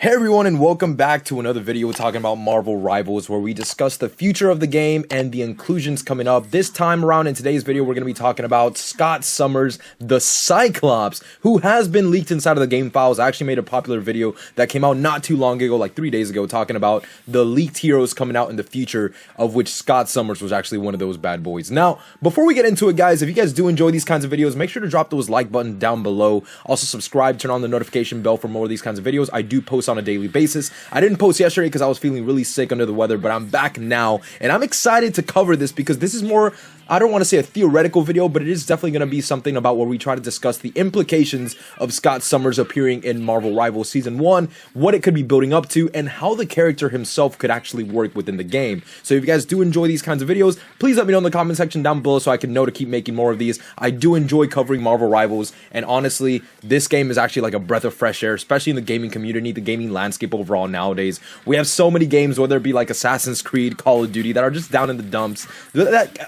Hey everyone, and welcome back to another video talking about Marvel Rivals, where we discuss the future of the game and the inclusions coming up. This time around in today's video, we're going to be talking about Scott Summers, the Cyclops, who has been leaked inside of the game files. I actually made a popular video that came out not too long ago, like 3 days ago, talking about the leaked heroes coming out in the future, of which Scott Summers was actually one of those bad boys. Now, before we get into it, guys, if you guys do enjoy these kinds of videos, make sure to drop those like buttons down below. Also subscribe, turn on the notification bell for more of these kinds of videos. I do post on a daily basis. I didn't post yesterday because I was feeling really sick under the weather, but I'm back now, and I'm excited to cover this because this is more, I don't want to say a theoretical video, but it is definitely going to be something about where we try to discuss the implications of Scott Summers appearing in Marvel Rivals Season 1, what it could be building up to, and how the character himself could actually work within the game. So if you guys do enjoy these kinds of videos, please let me know in the comment section down below so I can know to keep making more of these. I do enjoy covering Marvel Rivals, and honestly, this game is actually like a breath of fresh air, especially in the gaming community, the gaming landscape overall nowadays. We have so many games, whether it be like Assassin's Creed, Call of Duty, that are just down in the dumps.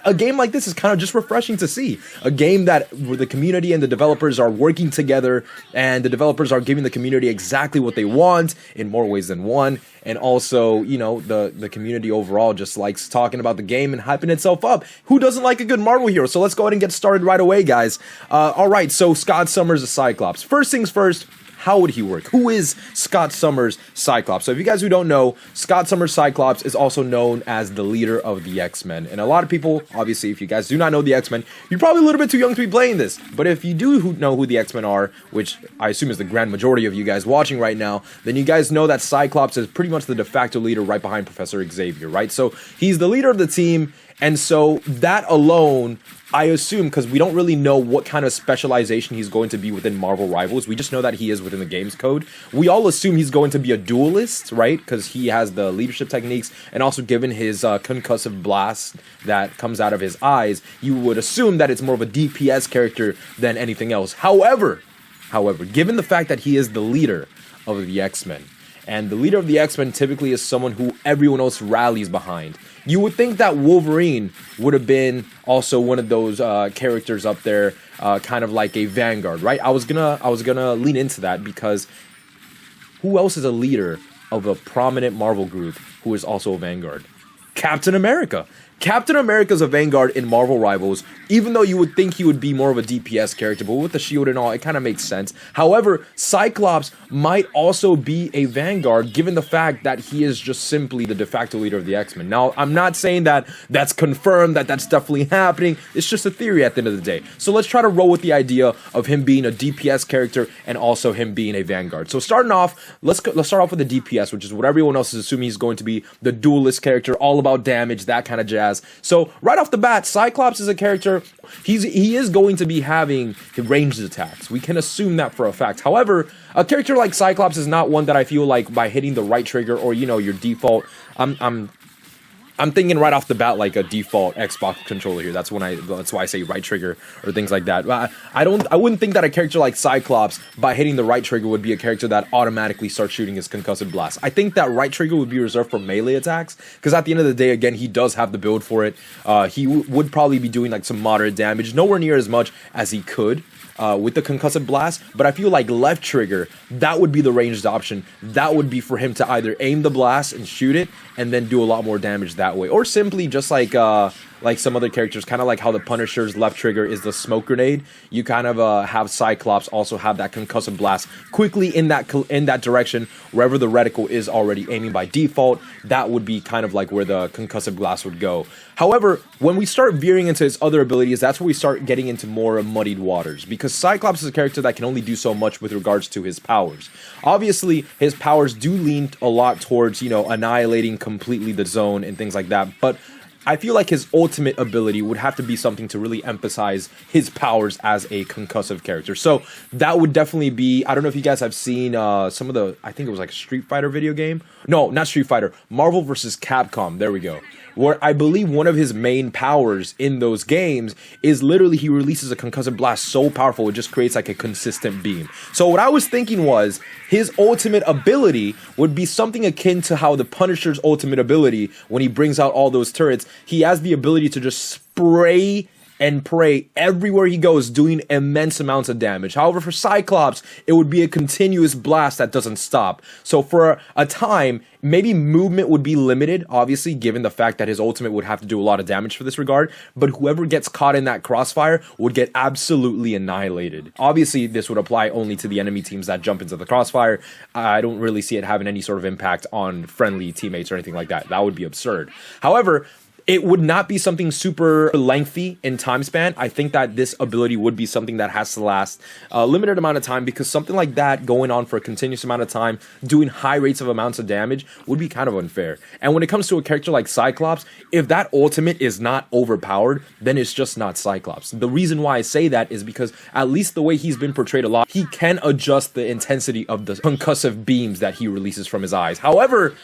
A game like this is kind of just refreshing to see. A game that where the community and the developers are working together, and the developers are giving the community exactly what they want in more ways than one. And also, you know, the community overall just likes talking about the game and hyping itself up. Who doesn't like a good Marvel hero? So let's go ahead and get started right away, guys. Alright, so Scott Summers, the Cyclops. First things first, how would he work? Who is Scott Summers Cyclops? So if you guys who don't know, Scott Summers Cyclops is also known as the leader of the X-Men. And a lot of people, obviously, if you guys do not know the X-Men, you're probably a little bit too young to be playing this. But if you do know who the X-Men are, which I assume is the grand majority of you guys watching right now, then you guys know that Cyclops is pretty much the de facto leader right behind Professor Xavier, right? So he's the leader of the team, and so that alone, I assume, because we don't really know what kind of specialization he's going to be within Marvel Rivals. We just know that he is within the game's code. We all assume he's going to be a duelist, right? Because he has the leadership techniques, and also given his concussive blast that comes out of his eyes, you would assume that it's more of a DPS character than anything else. However, given the fact that he is the leader of the X-Men, and the leader of the X-Men typically is someone who everyone else rallies behind, you would think that Wolverine would have been also one of those characters up there, kind of like a vanguard, right? I was gonna lean into that because who else is a leader of a prominent Marvel group who is also a vanguard? Captain America. Captain America's a vanguard in Marvel Rivals, even though you would think he would be more of a DPS character, but with the shield and all, it kind of makes sense. However, Cyclops might also be a vanguard, given the fact that he is just simply the de facto leader of the X-Men. Now, I'm not saying that that's confirmed, that that's definitely happening. It's just a theory at the end of the day. So let's try to roll with the idea of him being a DPS character and also him being a vanguard. So starting off, let's start off with the DPS, which is what everyone else is assuming he's going to be, the duelist character, all about damage, that kind of jazz. So right off the bat, Cyclops is a character, he is going to be having ranged attacks. We can assume that for a fact. However, a character like Cyclops is not one that I feel like by hitting the right trigger or, you know, your default, I'm thinking right off the bat like a default Xbox controller here. That's why I say right trigger or things like that. I wouldn't think that a character like Cyclops, by hitting the right trigger, would be a character that automatically starts shooting his concussive blast. I think that right trigger would be reserved for melee attacks, because at the end of the day, again, he does have the build for it. He would probably be doing like some moderate damage, nowhere near as much as he could with the concussive blast, but I feel like left trigger, that would be the ranged option. That would be for him to either aim the blast and shoot it and then do a lot more damage that way, or simply just like some other characters, kind of like how the Punisher's left trigger is the smoke grenade. You kind of have Cyclops also have that concussive blast quickly in that direction, wherever the reticle is already aiming by default. That would be kind of like where the concussive blast would go. However, when we start veering into his other abilities, that's where we start getting into more muddied waters, because Cyclops is a character that can only do so much with regards to his powers. Obviously, his powers do lean a lot towards, you know, annihilating completely the zone and things like that, but I feel like his ultimate ability would have to be something to really emphasize his powers as a concussive character. So that would definitely be, I don't know if you guys have seen some of the, I think it was like a Street Fighter video game. No, not Street Fighter, Marvel vs. Capcom. There we go. Where I believe one of his main powers in those games is literally he releases a concussive blast so powerful it just creates like a consistent beam. So what I was thinking was his ultimate ability would be something akin to how the Punisher's ultimate ability, when he brings out all those turrets, he has the ability to just spray and pray everywhere he goes, doing immense amounts of damage. However, for Cyclops, it would be a continuous blast that doesn't stop. So for a time, maybe movement would be limited, obviously, given the fact that his ultimate would have to do a lot of damage for this regard, but whoever gets caught in that crossfire would get absolutely annihilated. Obviously, this would apply only to the enemy teams that jump into the crossfire. I don't really see it having any sort of impact on friendly teammates or anything like that. That would be absurd. However, it would not be something super lengthy in time span. I think that this ability would be something that has to last a limited amount of time, because something like that going on for a continuous amount of time, doing high rates of amounts of damage, would be kind of unfair. And when it comes to a character like Cyclops, if that ultimate is not overpowered, then it's just not Cyclops. The reason why I say that is because at least the way he's been portrayed a lot, he can adjust the intensity of the concussive beams that he releases from his eyes. However,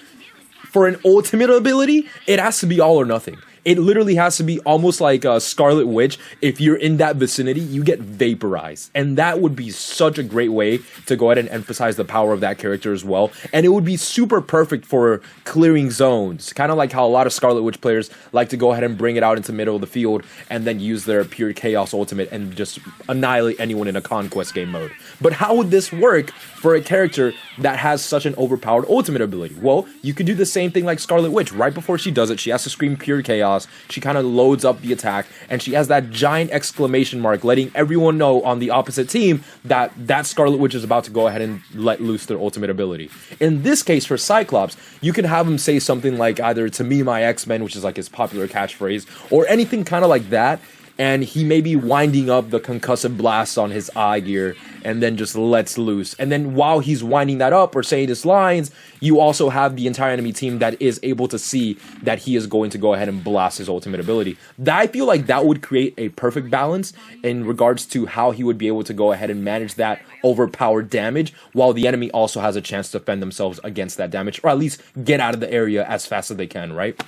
for an ultimate ability, it has to be all or nothing. It literally has to be almost like a Scarlet Witch. If you're in that vicinity, you get vaporized. And that would be such a great way to go ahead and emphasize the power of that character as well. And it would be super perfect for clearing zones. Kind of like how a lot of Scarlet Witch players like to go ahead and bring it out into the middle of the field and then use their pure chaos ultimate and just annihilate anyone in a conquest game mode. But how would this work for a character that has such an overpowered ultimate ability? Well, you could do the same thing like Scarlet Witch. Right before she does it, she has to scream pure chaos. She kind of loads up the attack, and she has that giant exclamation mark letting everyone know on the opposite team that that Scarlet Witch is about to go ahead and let loose their ultimate ability. In this case, for Cyclops, you can have him say something like either "to me, my X-Men," which is like his popular catchphrase, or anything kind of like that, and he may be winding up the concussive blast on his eye gear and then just lets loose. And then while he's winding that up or saying his lines, you also have the entire enemy team that is able to see that he is going to go ahead and blast his ultimate ability. I feel like that would create a perfect balance in regards to how he would be able to go ahead and manage that overpowered damage, while the enemy also has a chance to defend themselves against that damage, or at least get out of the area as fast as they can, right?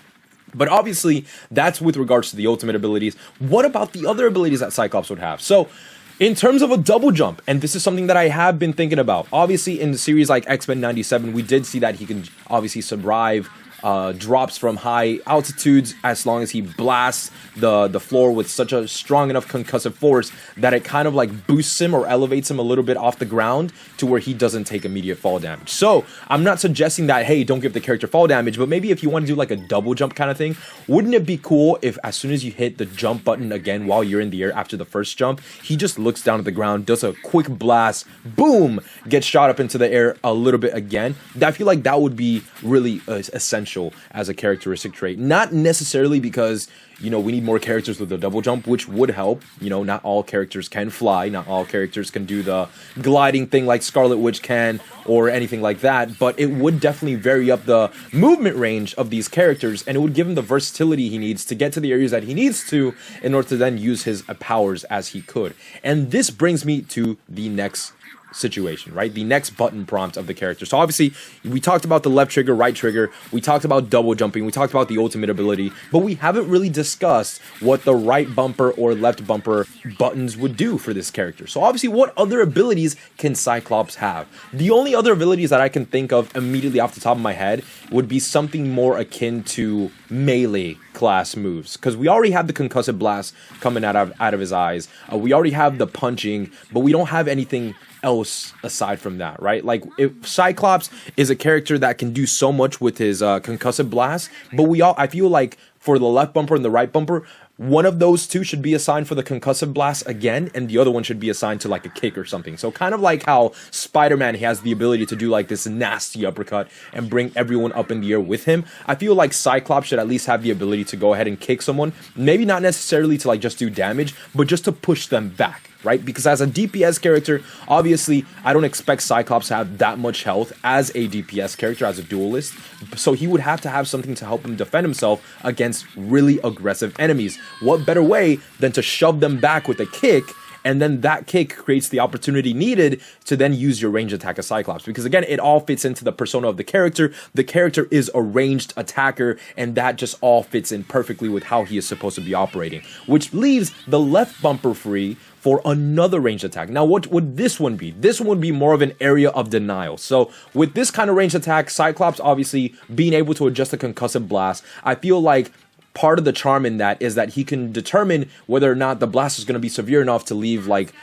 But obviously, that's with regards to the ultimate abilities. What about the other abilities that Cyclops would have? So, in terms of a double jump, and this is something that I have been thinking about. Obviously, in the series like X-Men 97, we did see that he can obviously survive drops from high altitudes as long as he blasts the floor with such a strong enough concussive force that it kind of like boosts him or elevates him a little bit off the ground to where he doesn't take immediate fall damage. So I'm not suggesting that, hey, don't give the character fall damage, but maybe if you want to do like a double jump kind of thing, wouldn't it be cool if as soon as you hit the jump button again while you're in the air after the first jump, he just looks down at the ground, does a quick blast, boom, gets shot up into the air a little bit again. I feel like that would be really essential as a characteristic trait. Not necessarily because, you know, we need more characters with a double jump, which would help. You know, not all characters can fly, not all characters can do the gliding thing like Scarlet Witch can or anything like that, but it would definitely vary up the movement range of these characters, and it would give him the versatility he needs to get to the areas that he needs to in order to then use his powers as he could. And this brings me to the next situation, right? The next button prompt of the character. So obviously, we talked about the left trigger, right trigger, we talked about double jumping, we talked about the ultimate ability, but we haven't really discussed what the right bumper or left bumper buttons would do for this character. So obviously, what other abilities can Cyclops have? The only other abilities that I can think of immediately off the top of my head would be something more akin to melee class moves, because we already have the concussive blast coming out of his eyes. We already have the punching, but we don't have anything else aside from that, right? Like, if Cyclops is a character that can do so much with his concussive blast, but I feel like for the left bumper and the right bumper, one of those two should be assigned for the concussive blast again, and the other one should be assigned to like a kick or something. So kind of like how Spider-Man has the ability to do like this nasty uppercut and bring everyone up in the air with him. I feel like Cyclops should at least have the ability to go ahead and kick someone, maybe not necessarily to like just do damage, but just to push them back, right? Because as a DPS character, obviously, I don't expect Cyclops to have that much health as a DPS character, as a duelist. So he would have to have something to help him defend himself against really aggressive enemies. What better way than to shove them back with a kick, and then that kick creates the opportunity needed to then use your ranged attack as Cyclops. Because again, it all fits into the persona of the character. The character is a ranged attacker, and that just all fits in perfectly with how he is supposed to be operating. Which leaves the left bumper free for another ranged attack. Now, what would this one be? This one would be more of an area of denial. So with this kind of ranged attack, Cyclops obviously being able to adjust the concussive blast, I feel like part of the charm in that is that he can determine whether or not the blast is going to be severe enough to leave like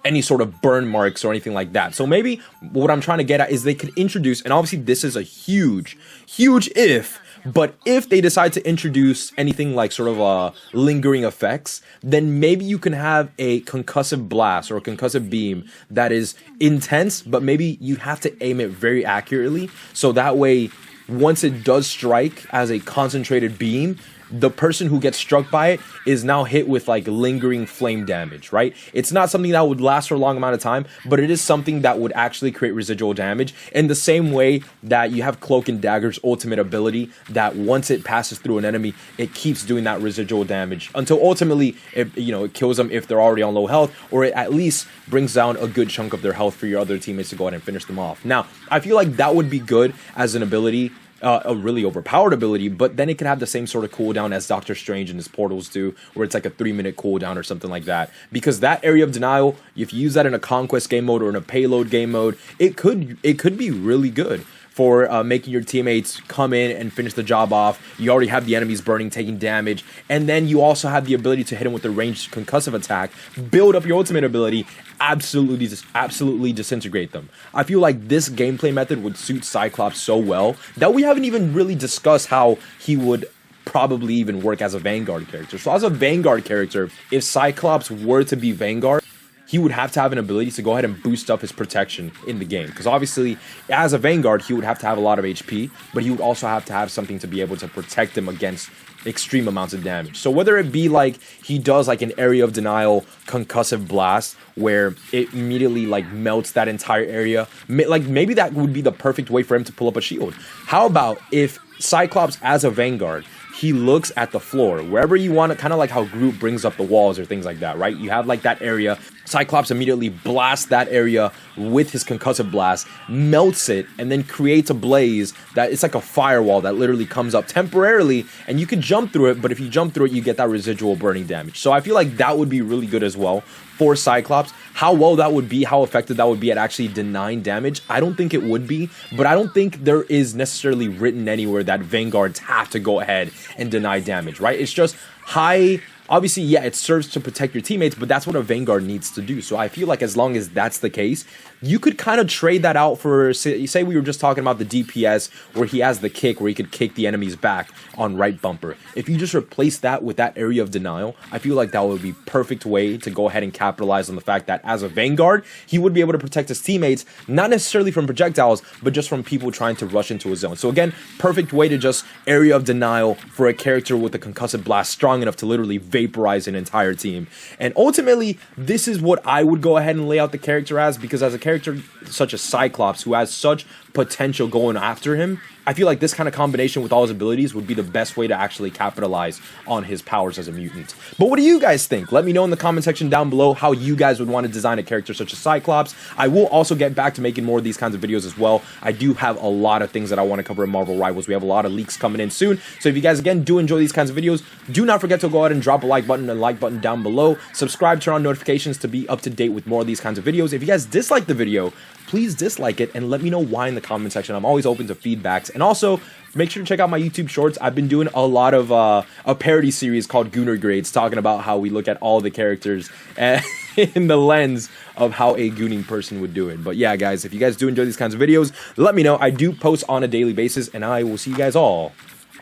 any sort of burn marks or anything like that. So maybe what I'm trying to get at is they could introduce, and obviously this is a huge if, but if they decide to introduce anything like sort of lingering effects, then maybe you can have a concussive blast or a concussive beam that is intense, but maybe you have to aim it very accurately. So that way, once it does strike as a concentrated beam, the person who gets struck by it is now hit with like lingering flame damage, right? It's not something that would last for a long amount of time, but it is something that would actually create residual damage in the same way that you have Cloak and Dagger's ultimate ability that once it passes through an enemy, it keeps doing that residual damage until ultimately it kills them if they're already on low health, or it at least brings down a good chunk of their health for your other teammates to go ahead and finish them off. Now, I feel like that would be good as an ability, a really overpowered ability, but then it can have the same sort of cooldown as Doctor Strange and his portals do, where it's like a 3-minute cooldown or something like that. Because that area of denial, if you use that in a conquest game mode or in a payload game mode, it could be really good for making your teammates come in and finish the job off. You already have the enemies burning, taking damage, and then you also have the ability to hit them with the ranged concussive attack, build up your ultimate ability, absolutely disintegrate them. I feel like this gameplay method would suit Cyclops so well that we haven't even really discussed how he would probably even work as a Vanguard character. So as a Vanguard character, if Cyclops were to be Vanguard, he would have to have an ability to go ahead and boost up his protection in the game. Because obviously, as a Vanguard, he would have to have a lot of HP, but he would also have to have something to be able to protect him against extreme amounts of damage. So whether it be like he does like an area of denial concussive blast where it immediately like melts that entire area, like maybe that would be the perfect way for him to pull up a shield. How about if Cyclops as a Vanguard, he looks at the floor, wherever you want it, kind of like how Groot brings up the walls or things like that, right? You have like that area, Cyclops immediately blasts that area with his concussive blast, melts it, and then creates a blaze that it's like a firewall that literally comes up temporarily, and you can jump through it, but if you jump through it, you get that residual burning damage. So I feel like that would be really good as well for Cyclops. How well that would be, how effective that would be at actually denying damage, I don't think it would be, but I don't think there is necessarily written anywhere that Vanguards have to go ahead and deny damage, right? It's just high. Obviously, yeah, it serves to protect your teammates, but that's what a Vanguard needs to do. So I feel like as long as that's the case, you could kind of trade that out for, say we were just talking about the DPS where he has the kick where he could kick the enemy's back on right bumper. If you just replace that with that area of denial, I feel like that would be perfect way to go ahead and capitalize on the fact that as a Vanguard, he would be able to protect his teammates, not necessarily from projectiles, but just from people trying to rush into a zone. So again, perfect way to just area of denial for a character with a concussive blast strong enough to literally vaporize an entire team. And ultimately, this is what I would go ahead and lay out the character as, because as a character such as Cyclops, who has such potential going after him, I feel like this kind of combination with all his abilities would be the best way to actually capitalize on his powers as a mutant. But what do you guys think? Let me know in the comment section down below how you guys would want to design a character such as Cyclops. I will also get back to making more of these kinds of videos as well. I do have a lot of things that I want to cover in Marvel Rivals. We have a lot of leaks coming in soon. So if you guys, again, do enjoy these kinds of videos, do not forget to go ahead and drop a like button and like button down below. Subscribe, turn on notifications to be up to date with more of these kinds of videos. If you guys dislike the video, please dislike it and let me know why in the comment section. I'm always open to feedbacks. And also, make sure to check out my YouTube shorts. I've been doing a lot of a parody series called Gooner Grades, talking about how we look at all the characters in the lens of how a gooning person would do it. But yeah, guys, if you guys do enjoy these kinds of videos, let me know. I do post on a daily basis, and I will see you guys all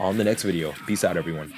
on the next video. Peace out, everyone.